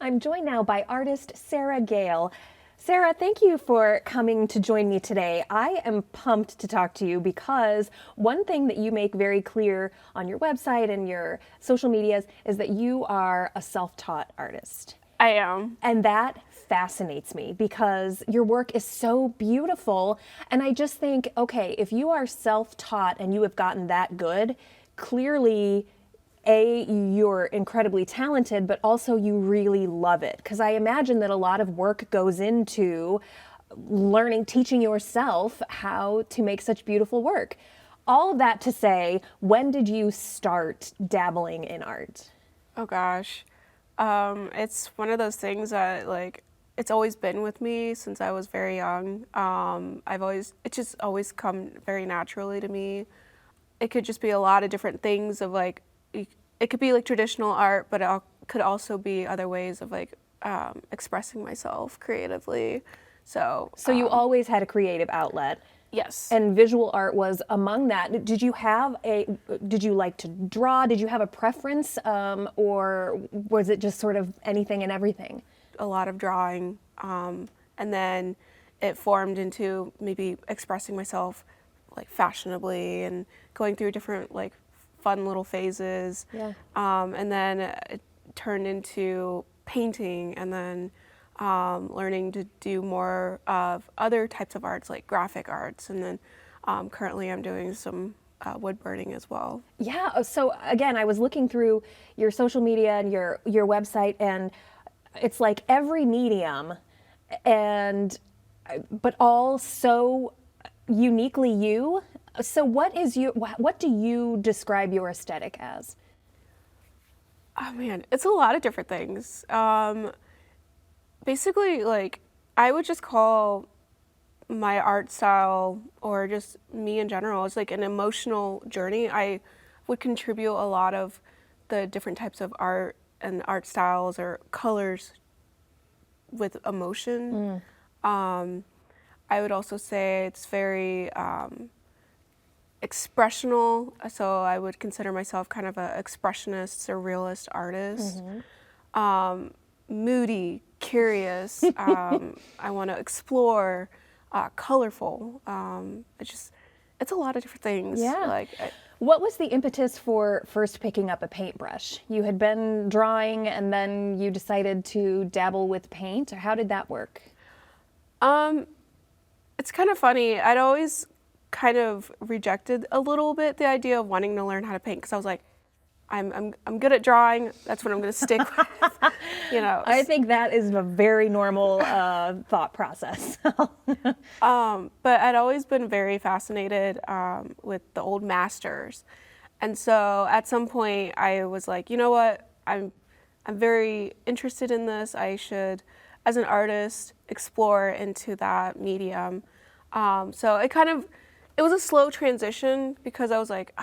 I'm joined now by artist Sarah Gale. Sarah, thank you for coming to join me today. I am pumped to talk to you because one thing that you make very clear on your website and your social medias is that you are a self-taught artist. I am. And that fascinates me because your work is so beautiful. And I just think, okay, if you are self-taught and you have gotten that good, clearly, you're incredibly talented, but also you really love it. Because I imagine that a lot of work goes into learning, teaching yourself how to make such beautiful work. All of that to say, when did you start dabbling in art? Oh gosh. It's one of those things that it's always been with me since I was very young. It's just always come very naturally to me. It could just be a lot of different things of it could be like traditional art, but it could also be other ways of expressing myself creatively. So You always had a creative outlet. yes. And visual art was among that. Did you like to draw? Did you have a preference? Or was it just sort of anything and everything? A lot of drawing, and then it formed into maybe expressing myself fashionably and going through different fun little phases. Yeah. And then it turned into painting, and then learning to do more of other types of arts like graphic arts, and then currently I'm doing some wood burning as well. Yeah. So again, I was looking through your social media and your website, and it's like every medium, but all so uniquely you. So what do you describe your aesthetic as? Oh man, it's a lot of different things. Basically, I would just call my art style, or just me in general, is like an emotional journey. I would contribute a lot of the different types of art and art styles or colors with emotion. I would also say it's very expressional, so I would consider myself kind of an expressionist, surrealist artist. Moody, curious, I want to explore, colorful. It's a lot of different things. Yeah. What was the impetus for first picking up a paintbrush? You had been drawing and then you decided to dabble with paint, or how did that work? It's kind of funny. I'd always kind of rejected a little bit the idea of wanting to learn how to paint, because I was like, I'm good at drawing. That's what I'm going to stick with. I think that is a very normal thought process. But I'd always been very fascinated with the old masters, and so at some point I was like, you know what, I'm very interested in this. I should, as an artist, explore into that medium. So it was a slow transition, because I was like,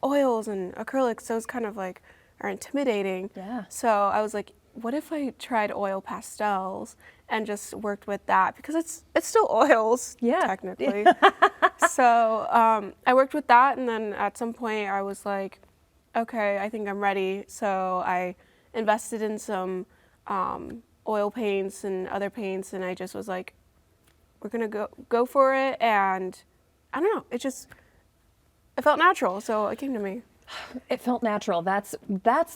oils and acrylics, those kind of are intimidating. Yeah. So I was like, what if I tried oil pastels and just worked with that, because it's still oils, Yeah. technically. So I worked with that, and then at some point I was like, okay, I think I'm ready. So I invested in some oil paints and other paints, and I just was like, we're gonna go for it. And I don't know, it felt natural, so it came to me. It felt natural. That's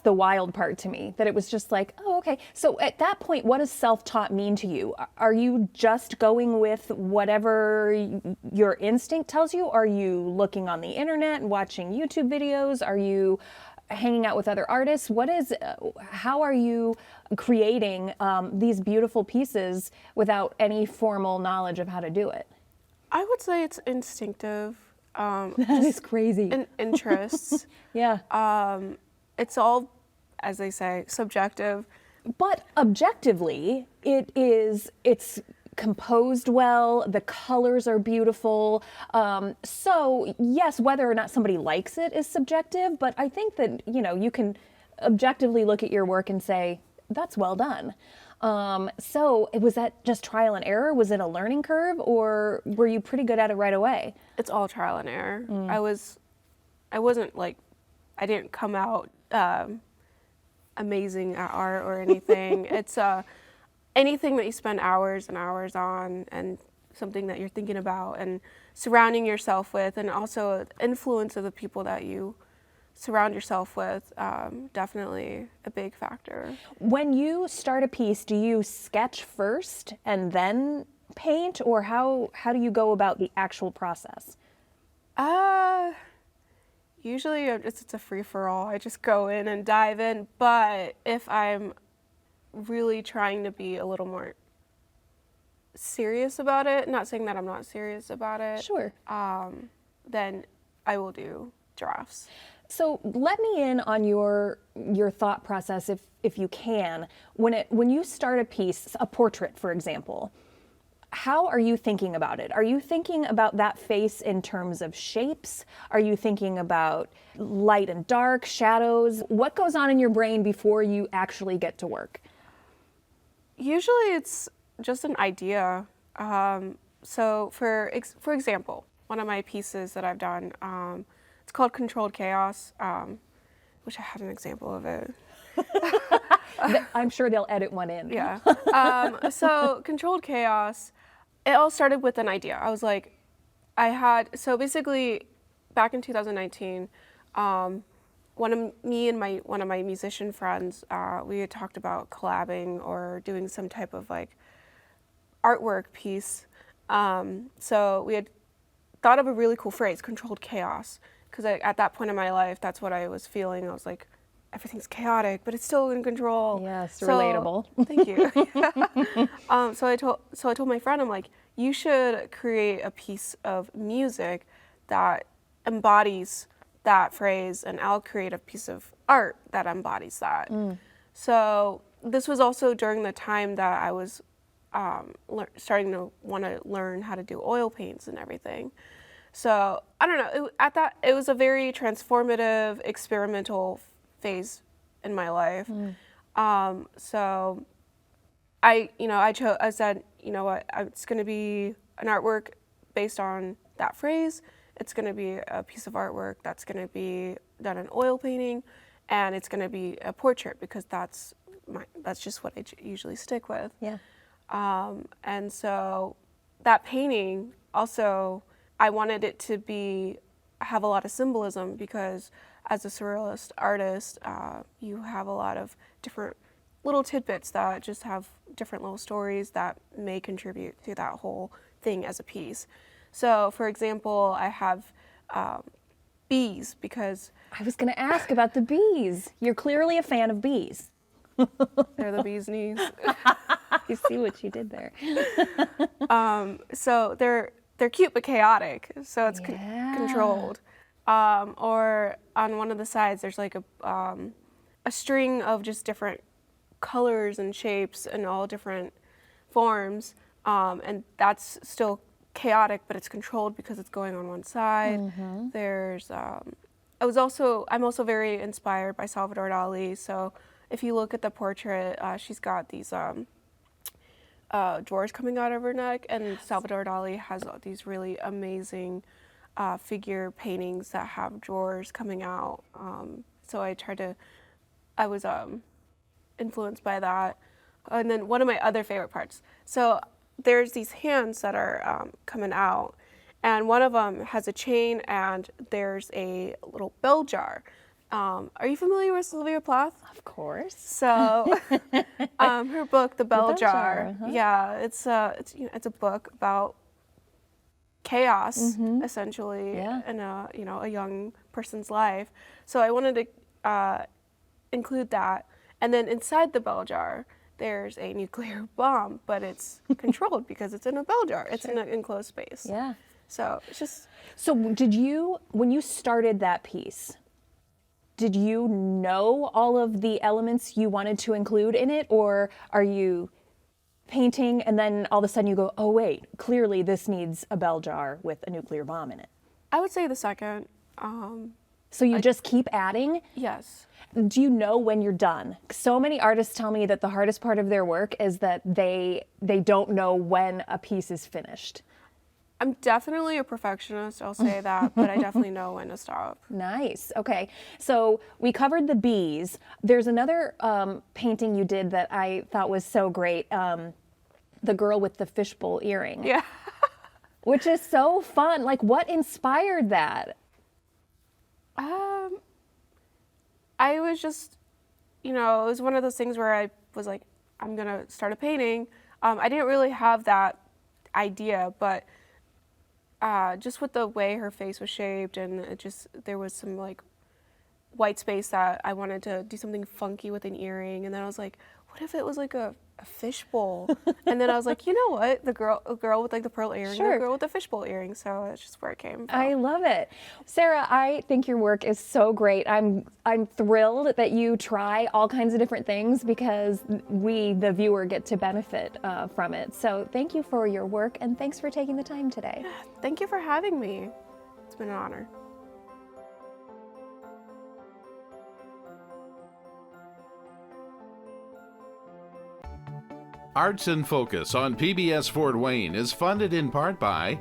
the wild part to me, that it was just like, oh, okay. So at that point, what does self-taught mean to you? Are you just going with whatever your instinct tells you? Are you looking on the internet and watching YouTube videos? Are you hanging out with other artists? How are you creating these beautiful pieces without any formal knowledge of how to do it? I would say it's instinctive. That is crazy. And interests. Yeah. It's all, as they say, subjective. But objectively, it's composed well, the colors are beautiful. So yes, whether or not somebody likes it is subjective, but I think that, you can objectively look at your work and say, that's well done. So was that just trial and error? Was it a learning curve, or were you pretty good at it right away? It's all trial and error. I wasn't I didn't come out amazing at art or anything. It's anything that you spend hours and hours on, and something that you're thinking about and surrounding yourself with, and also influence of the people that you surround yourself with, definitely a big factor. When you start a piece, do you sketch first and then paint, or how do you go about the actual process? Usually it's a free-for-all. I just go in and dive in, but if I'm really trying to be a little more serious about it, not saying that I'm not serious about it, Sure. then I will do drafts. So let me in on your thought process, if you can. When you start a piece, a portrait, for example, how are you thinking about it? Are you thinking about that face in terms of shapes? Are you thinking about light and dark, shadows? What goes on in your brain before you actually get to work? Usually it's just an idea. So for example, one of my pieces that I've done, it's called Controlled Chaos. Wish I had an example of it. I'm sure they'll edit one in. Yeah. So Controlled Chaos, it all started with an idea. I was like, so basically back in 2019, one of my musician friends, we had talked about collabing or doing some type of like artwork piece. So we had thought of a really cool phrase, controlled chaos, because at that point in my life, that's what I was feeling. I was like, everything's chaotic, but it's still in control. Yes, So- relatable. Thank you. So I told my friend, I'm like, you should create a piece of music that embodies that phrase, and I'll create a piece of art that embodies that. So this was also during the time that I was starting to want to learn how to do oil paints and everything. So I don't know. It was a very transformative, experimental phase in my life. So I said, you know what, it's going to be an artwork based on that phrase. It's going to be a piece of artwork that's going to be done in oil painting, and it's going to be a portrait because that's just what I usually stick with. Yeah. And so that painting also, I wanted it to have a lot of symbolism, because as a surrealist artist, you have a lot of different little tidbits that just have different little stories that may contribute to that whole thing as a piece. So, for example, I have bees, because I was going to ask about the bees. You're clearly a fan of bees. they're the bee's knees. You see what you did there. So they're cute but chaotic. So it's Yeah. controlled. Or on one of the sides, there's like a string of just different colors and shapes and all different forms, and that's still chaotic, but it's controlled because it's going on one side. There's I'm also very inspired by Salvador Dali. So if you look at the portrait, she's got these drawers coming out of her neck, and Salvador Dali has these really amazing figure paintings that have drawers coming out. So I was influenced by that. And then one of my other favorite parts. So there's these hands that are coming out, and one of them has a chain, and there's a little bell jar. Are you familiar with Sylvia Plath? Of course. So her book, The Bell Bell Jar, Jar, yeah, it's a book about chaos, essentially, Yeah. in a young person's life. So I wanted to include that, and then inside the bell jar, there's a nuclear bomb, but it's controlled because it's in a bell jar. It's in an enclosed space. Yeah. So it's just So when you started that piece, did you know all of the elements you wanted to include in it, or are you painting and then all of a sudden you go, oh wait, clearly this needs a bell jar with a nuclear bomb in it? I would say the second. So you just keep adding? Yes. Do you know when you're done? So many artists tell me that the hardest part of their work is that they don't know when a piece is finished. I'm definitely a perfectionist, I'll say that, but I definitely know when to stop. Nice. Okay. So we covered the bees. There's another painting you did that I thought was so great. The girl with the fishbowl earring, Yeah. which is so fun. Like, what inspired that? I was just, it was one of those things where I was like, I'm gonna start a painting. I didn't really have that idea, but just with the way her face was shaped, and there was some like white space that I wanted to do something funky with an earring, and then I was like, what if it was like a fishbowl? And then I was like, you know what? A girl with like the pearl earring, Sure. and a girl with the fishbowl earring. So that's just where it came from. I love it. Sarah, I think your work is so great. I'm thrilled that you try all kinds of different things because we, the viewer, get to benefit from it. So thank you for your work, and thanks for taking the time today. Thank you for having me. It's been an honor. Arts in Focus on PBS Fort Wayne is funded in part by